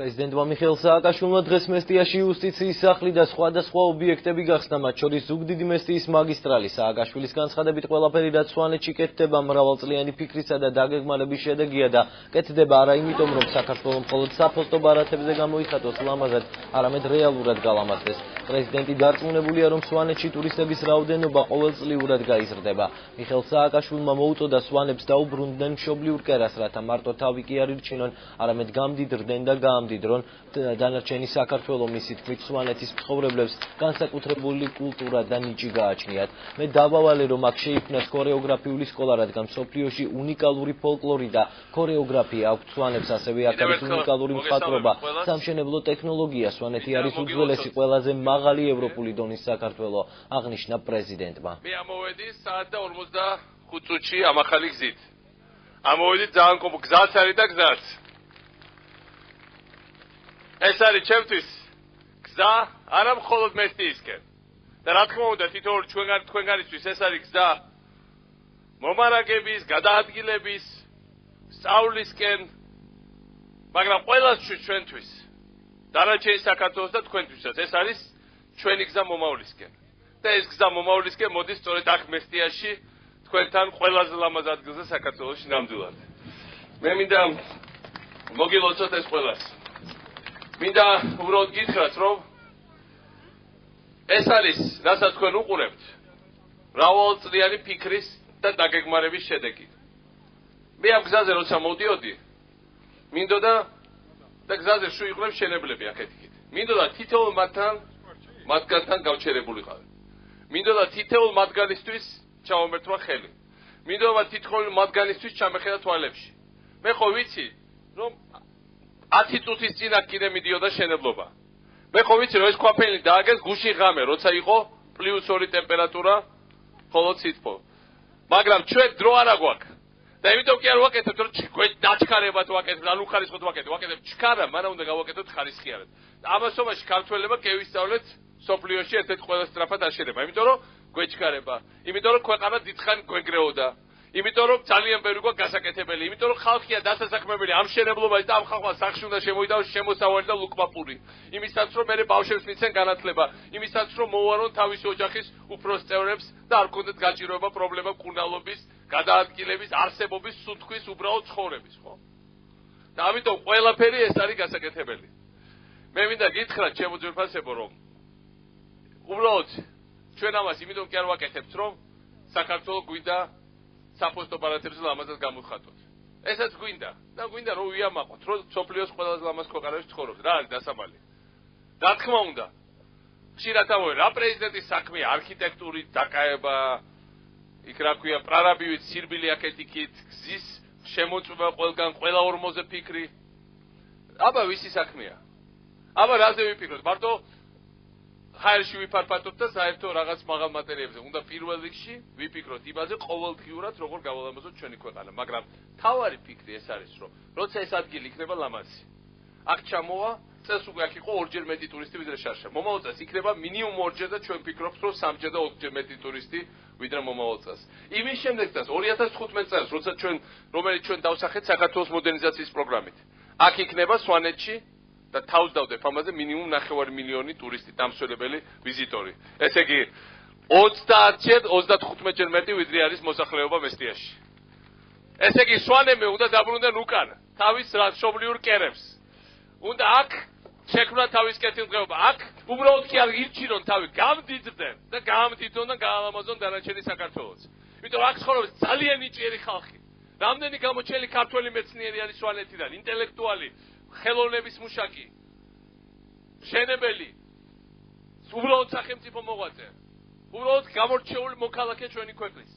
პრეზიდენტმა მიხეილ სააკაშვილმა დღეს მესტიაში იუსტიციის სახლი და სხვადასხვა ობიექტები გახსნა, მათ შორის ზუგდიდი მესტიის მაგისტრალი. სააკაშვილის განცხადებით, ყველაფერი რაც სვანეთში კეთდება, მრავალწლიანი ფიქრისა და დაგეგმარების შედეგია და კეთდება არა იმიტომ, რომ საქართველო მხოლოდ საფოსტო ბარათებზე გამოიხატოს ლამაზად, არამედ რეალურად გალამაზდეს. პრეზიდენტი დარწმუნებულია, რომ სვანეთში ტურისტების რაოდენობა ყოველწლიურად გაიზრდება. მიხეილ სააკაშვილმა მოუწოდა სვანებს დაუბრუნდნენ მშობლიურ კერას, რათა მარტო თავი კი არ ირჩინონ, არამედ გამდიდრდნენ და გაამდიდრონ. დანარჩენი საქართველო მისი თქმით სვანეთის მცხოვრებლებს განსაკუთრებული კულტურა და ნიჭი გააჩნიათ. მე დავავალე, რომ აქ შეიქმნას ქორეოგრაფიული სკოლა, რადგან მსოფლიოში უნიკალური ფოლკლორი და ქორეოგრაფია აქვთ სვანებს, ასევე აქ არის უნიკალური მხატვრობა, სამშენებლო ტექნოლოგია. სვანეთი არის უძველესი, ყველაზე მაღალი ევროპული დონის საქართველო, აღნიშნა პრეზიდენტმა. მე ამოვედი საათ და 45 წუთში ამ ახალი გზით. ამოვედი ძალიან გზაც არის და გზაც. ეს არის ჩემთვის გზა არა მხოლოდ მესტიისკენ. და რა თქმა უნდა, თითოეული თქვენგანისთვის ეს არის გზა მომარაგების, გადაადგილების, სწავლისკენ, მაგრამ ყველას ჩვენთვის, დანარჩენი საქართველოს და თქვენთვისაც ეს არის ჩვენი გზა მომავლისკენ. და ეს გზა მომავლისკენ მოდის სწორედ აქ მესტიაში, თქვენთან ყველაზე ლამაზ ადგილზე საქართველოში ნამდვილად. მე მინდა მოგილოცოთ ეს ყველას. მინდა უბრალოდ გითხრათ, რომ ეს არის, რასაც თქვენ უყურებთ, მრავალწლიანი ფიქრის და დაგეგმარების შედეგი. მე ამ გზაზე როცა მოვდიოდი, მინდოდა და გზაზე შევიყრებ შენებლები აქეთ-იქით. მინდოდა თითოეულ მათგანთან გავჩერებულიყავი. მინდოდა თითოეულ მათგანისთვის ჩავამერთვა ხელი. მინდოდა თითოეულ მათგანისთვის ჩამეხედა თვალებში. მე ხო ვიცი, რომ 10 წუთის წინ აქ კიდე მიდიოდა შენებლობა. მე ხო ვიცი, რომ ეს ქვაფენილი დააგეს გუშინ ღამე, როცა იყო +2 ტემპერატურა, ხოლო ციტფო. მაგრამ ჩვენ დრო არა გვაქვს. და იმიტომ კი არ ვაკეთებთ, რომ დაჩქარებად ვაკეთებთ, ან უხარისხოდ ვაკეთებთ ჩქარა, მაგრამ უნდა გავაკეთოთ ხარისხიანად. ამასობაში ქართველებმა გევისწავლეთ სოფლიოში ერთ-ერთი ყველა სწრაფად აშენება, იმიტომ რომ გვეჩქარება, იმიტომ რომ ქვეყანა დიდხან გვეგრეოდა. იმიტომ რომ ძალიან ბევრი გვაქვს გასაკეთებელი, იმიტომ რომ ხალხია დასასაქმებელი ამ შენებლობაში და ამ ხალხმა სახში უნდა შემოიდაოს შემოსავალი და ლუკმაპური. იმისაც რომ მე ბავშვებს მიცენ განათლება, იმისაც რომ მოვარონ თავისი ოჯახის უფროს წევრებს და არ გქონდეთ გაჭიროება, პრობლემა მკურნალობის, გადაადგილების, არსებობის, სუნთქვის, უბრალოდ ცხოვრების, ხო? და ამიტომ ყველაფერი ეს არის გასაკეთებელი. მე მინდა გითხრათ, ჩემო ძვირფასებო, რომ უბრალოდ ჩვენ ამას იმიტომ კი არ ვაკეთებთ, რომ საქართველო გვინდა საფოსტო ბარათებზე ლამაზად გამოვხატოთ. ესაც გვინდა და გვინდა რომ ვიამაყოთ, რომ სოფლიოს ყველაზე ლამაზ ქვეყანაში ცხოვრობთ. რა არის დასამალი? რა თქმა უნდა. ხშირად ამოვე რა პრეზიდენტის საქმეა, არქიტექტურით დაკავება, იქ რა ქვია, პრარაბივით, სირბილი აქეთ-იქით, გზის შემოწმება ყველგან, ყველა ორმოზე ფიქრი. აბა ვისი საქმეა? აბა რაზე ვიფიქროთ? მარტო ხაერში ვიფარფატოთ და საერთო რაღაც მაღალ მატერიებზე. უნდა პირველ რიგში ვიფიქროთ იმაზე ყოველდღიურად როგორ გავალამაზოთ ჩვენი ქვეყანა, მაგრამ თავარი ფიქრი ეს არის, რომ როცა ეს ადგილი იქნება ლამაზი. აქ ჩამოვა, წელს უკვე აქ იყო 2-ჯერ მეტი ტურისტი ვიდრე შარშა. მომავალ წელს იქნება მინიმუმ 2-ჯერ და ჩვენ ვფიქრობთ, რომ 3-ჯერ და 4-ჯერ მეტი ტურისტი ვიდრე მომავალ წელს. იმის შემდეგ წელს 2015 წელს, როცა რომელიც ჩვენ დავსახეთ საქართველოს მოდერნიზაციის პროგრამით. აქ იქნება სვანეთში და თავს დავდებ ამაზე მინიმუმ 9 მილიონი ტურისტი, დამსვლელებელი, ვიზიტორი. ესე იგი 30-ჯერ, 35-ჯერ მეტი ვიდრე არის მოსახლეობა მესტიაში. ესე იგი სვანები უნდა დაბრუნდნენ უკან, თავის მშობლიურ კერებს. უნდა აქ შექმნან თავის კეთილდღეობა. აქ უბრალოდ კი არ ირჩინონ თავი, გამდიდრდნენ და გაამდიდრონ და გაალამაზონ დანარჩენი საქართველოს. იმიტომ აქ ცხოვრობს ძალიან ნიჭიერი ხალხი. რამდენი გამოჩენილი ქართველი მეცნიერი არის სვანეთიდან, ინტელექტუალი, ხელოვნების მუშაკი, შენებელი, უბრალოდ სახელმწიფო მოღვაწე, უბრალოდ გამორჩეული მოქალაქე ჩვენი ქვეყნის.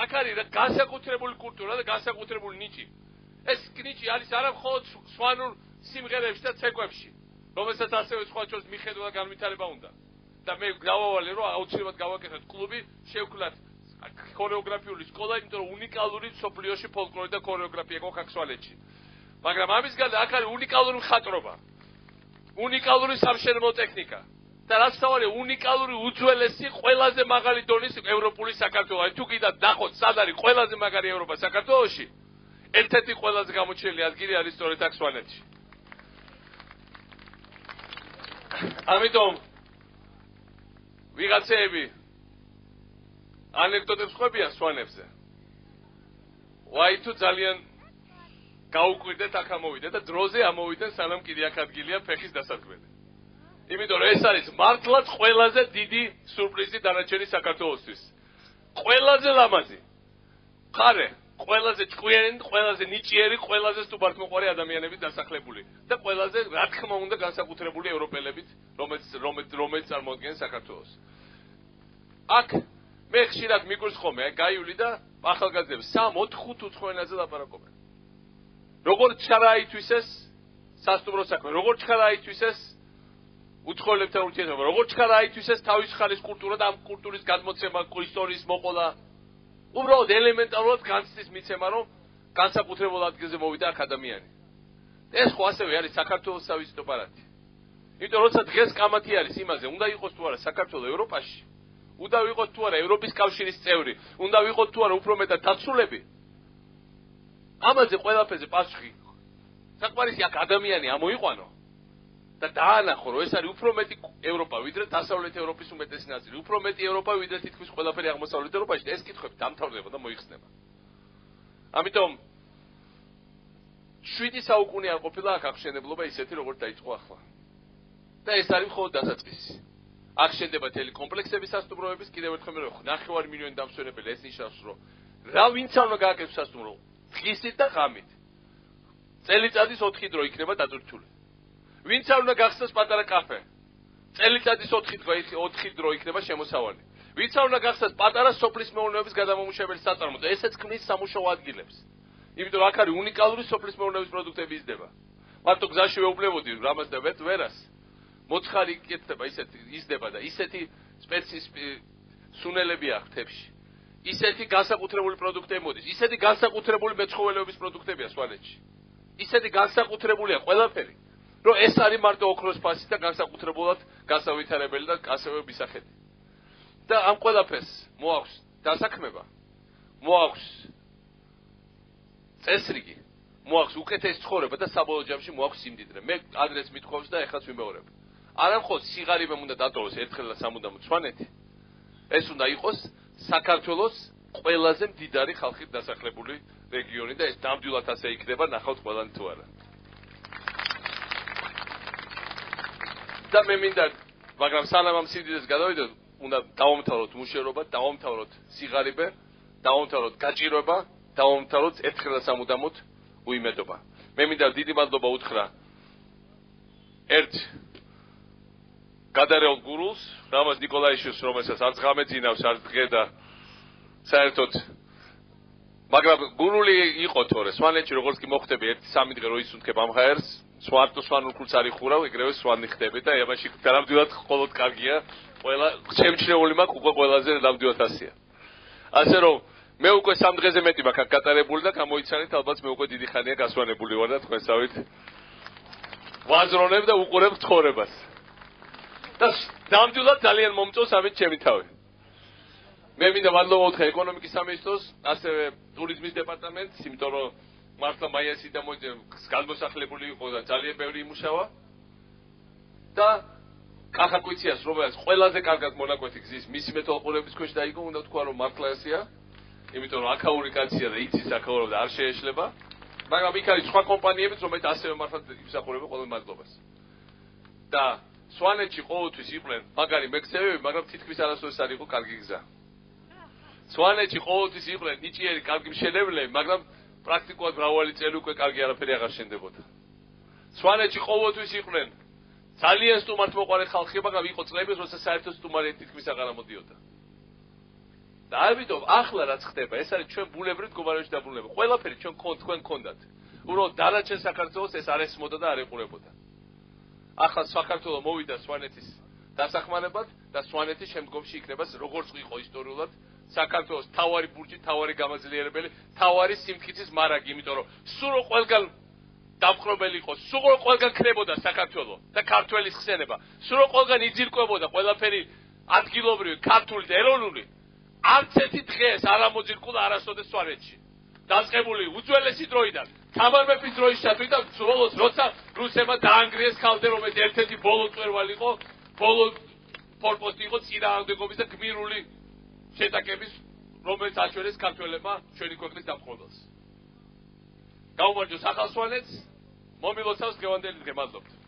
აქ არის განსაკუთრებული კულტურა და განსაკუთრებული ნიჭი. ეს ნიჭი არის არა მხოლოდ სვანურ სიმღერებში და ცეკვებში, რომელსაც ასევე სხვა ჩვენს მიხედვა და განვითარება უნდა. და მე გავავალე, რომ აუცილებლად გავაკეთოთ კლუბი, შევქმნათ ქორეოგრაფიული სკოლა, იმიტომ რომ უნიკალური სოფლიოში ფოლკლორი და ქორეოგრაფია გვაქვს აქ სვანეთში. მაგრამ ამის გარდა აქ არის უნიკალური მხატვრობა, უნიკალური სამშენებლო ტექნიკა და რაც თავარია უნიკალური უძველესი ყველაზე მაღალი დონის ევროპული საქართველო. თუ კიდევ ნახოთ, სად არის ყველაზე მაგარი ევროპა საქართველოში, ერთ-ერთი ყველაზე გამოჩენილი ადგილი არის სწორედ აქ სვანეთში. ამიტომ ვიღაცეები ანეკდოტებს ყვებიან სვანებზე. ვაი თუ ძალიან გაუკვირდეთ აქ ამოვიდეთ და დროზე ამოვიდნენ სანამ კიდე აქ ადგილია ფეხის დასადგმელი. იმიტომ რომ ეს არის მართლაც ყველაზე დიდი სურპრიზი დანარჩენი საქართველოსთვის. ყველაზე ლამაზი. ხარე, ყველაზე ჭკვიანი, ყველაზე ნიჭიერი, ყველაზე სტუმართმოყვარე ადამიანებით დასახლებული და ყველაზე რა თქმა უნდა განსაკუთრებული ევროპელებით, რომელიც წარმოადგენს საქართველოს. აქ მე ხშირად მიგულს ხოლმე, გაივლი და ახალგაზრდებს 3-4 უცხოენაზე ლაპარაკობენ. როგორ ჩარაითვისეს სასტუმრო საქმე, როგორ ჩარაითვისეს უცხოელებთან ურთიერთობა, როგორ ჩარაითვისეს თავის ხალის კულტურა და ამ კულტურის გადმოცემა, ისტორიის მოყოლა. უბრალოდ ელემენტარულად განცდის მიცემა, რომ განსაკუთრებულ ადგილზე მოვიდა აქ ადამიანი. ეს ხო ასევე არის საქართველოს სავიზიტო პარადი. იმიტომ როცა დღეს კამათი არის იმაზე, უნდა იყოს თუ არა საქართველოს ევროპაში, უნდა ვიყოთ თუ არა ევროპის კავშირის წევრი, უნდა ვიყოთ თუ არა უფრო მეტად დაცულები. ამაზე ყველაფერზე პასუხი. საკმარისი აქ ადამიანი ამოიყვანო და დაანახო, რომ ეს არის უფრო მეტი ევროპა, ვიდრე დასავლეთ ევროპის უმეტესი ნაწილი, უფრო მეტი ევროპა, ვიდრე თითქმის ყველაფერი აღმოსავლეთ ევროპაში და ეს კითხვები დამთავრდება და მოიხსნება. ამიტომ 7 საუკუნე არ ყოფილა აქ აღშენებლობა ისეთი, როგორც დაიწყო ახლა. და ეს არის მხოლოდ დასაწყისი. აქ შენდება თელი კომპლექსები სასტუმროების, კიდევ ერთხელ მე ვხდი 9 მილიონი დამსვენებელი, ეს ნიშნავს, რომ რა ვინც არ უნდა გააკეთოს სასტუმრო, დღისით და ღამით. წელიწადის 4 დრო იქნება დაწურთული. ვინც არ უნდა გახსნას პატარა კაფე. წელიწადის 4 დრო იქნება შემოსავალი. ვინც არ უნდა გახსნას პატარა სოფლის მეურნეობის გადამამუშავებელი საწარმო და ესეც ქმნის სამუშაო ადგილებს. იმიტომ აქ არის უნიკალური სოფლის მეურნეობის პროდუქტები იზრდება. მარტო გზაში ვეუბნებოდი რამას და ვერას. მოცხარი კეთდება ისეთი იზრდება და ისეთი სპეციის სუნელები აქვს თებში. ისეთი განსაკუთრებული პროდუქტები მოდის. ისეთი განსაკუთრებული მეცხოველეობის პროდუქტებია სვანეთში. ისეთი განსაკუთრებულია ყველაფერი. რომ ეს არის მარტო ოქროს ფასი და განსაკუთრებულად გასავითარებელი და ასევე მისახედი. და ამ ყველაფერს მოაქვს დასაქმება, მოაქვს წესრიგი, მოაქვს უკეთესი ცხოვრება და საბოლოო ჯამში მოაქვს სიმდიდრე. მე ადრეს მithხოვს და ეხლაც ვიმეორებ. არა მხოლოდ სიღარიბემ უნდა დატოვოს ერთხელ და სამუდამოდ სვანეთი. ეს უნდა იყოს საქართველოს ყველაზე მდიდარი ხალხით დასახლებული რეგიონი და ეს ნამდვილად ასე იქნება, ნახავთ ყველანი თუ არა. და მე მინდა, მაგრამ სანამ ამ სიმდიდრეს გადავიდოთ, უნდა დავამთავროთ მუშაობა, დავამთავროთ სიღარიბე, დავამთავროთ გაჭირვება, დავამთავროთ ერთხელ და სამუდამოდ უიმედობა. მე მინდა დიდი მადლობა უთხრა ერთ გადარეულ გურულს, რამაზ ნიკოლაიშვილს, რომელსაც არც ღამე ძინავს, არც დღე და საერთოდ მაგრამ გურული იყო თორე სვანეთში როგორც კი მოხდები 1-3 დღე რო ისუნთქებ ამ ხაერს, სვანურ ქულს არ იხურავ, ეგრევე სვანი ხდები და ამაში ნამდვილად მხოლოდ კარგია, ყველა ჩემჩნეული მაქვს უკვე ყველაზე ნამდვილად ასია. ასე რომ მე უკვე 3 დღეზე მეტი მაქვს აქ გატარებული და გამოიცანით ალბათ მე უკვე დიდი ხანია გასვანებული ვარ და თქვენსავით ვაზრონებ და უყურებ ცხოვრებას. და ნამდვილად ძალიან მომწონს ამით ჩემი თავი. მე მინდა მადლობა უთხრა ეკონომიკის სამინისტროს, ასევე ტურიზმის დეპარტამენტს, იმიტომ რომ მართლა მაიასი და განმოსახლებული იყო და ძალიან ბევრი იმუშავა. და კახაკვიციას, რომელიც ყველაზე კარგად მონაკვეთი გზის მისი მეთვალყურების ქვეშ დაიგო, უნდა თქვა რომ მართლა ესეა. იმიტომ რომ აქაური კაცია და იცის აქაურობა და არ შეეშლება. მაგრამ იქ არის სხვა კომპანიებიც, რომელიც ასევე მართლა იმსახურება ყოველ მადლობას. და სვანეთში ყოველთვის იყვნენ მაგარი მექცევები, მაგრამ თითქმის არასოდეს არ იყო კარგი გზა. სვანეთში ყოველთვის იყვნენ ნიჭიერი კარგი მშენებლები, მაგრამ პრაქტიკულად მრავალი წელი უკვე კარგი არაფერი აღარ შენდებოდა. სვანეთში ყოველთვის იყვნენ ძალიან სტუმართმოყვარე ხალხი, მაგრამ იყო წლები, როცა საერთოდ სტუმარი თითქმის აღარ ამოდიოდა. და ამიტომ ახლა რაც ხდება, ეს არის ჩვენ ბუნებრივ მდგომარეობაში დაბრუნება. ყველაფერი ჩვენ გქონდათ. უბრალოდ დანარჩენ საქართველოს ეს არ ესმოდა და არ ეყურებოდა. ახლა საქართველოს მოვიდა სვანეთის დასახმარებლად და სვანეთი შემდგომში იქნება როგორც იყო ისტორიულად საქართველოს თავარი ბურჯი, თავარი გამაძლიერებელი, თავარი სიმტკიცის მარაგი, იმიტომ რომ სულ ყველგან დამხრობელი იყო, სულ ყველგან ქნებოდა საქართველოს და ქართველის ხსენება, სულ ყველგან იძირკვებოდა ყველაფერი ადგილობრივი, ქართული და ეროვნული. არც ერთი დღეს არ ამოძირკულა არასოდეს სვანეთში. დაწყებული უძველესი დროიდან თამარ მეფის დროის ჩათვლით და ბოლოს როცა რუსებმა დაანგრიეს ქალზე, რომელიც ერთ-ერთი ბოლო მწვერვალი იყო, ბოლო ფორპოსტი იყო წინააღმდეგობის და გმირული შეტაკების, რომელიც აჩვენეს ქართველებმა ჩვენი ქვეყნის დამხმარებელს. გაუმარჯოს ახალ სვანეთს, მომილოცავს დღევანდელი დღე, მადლობთ.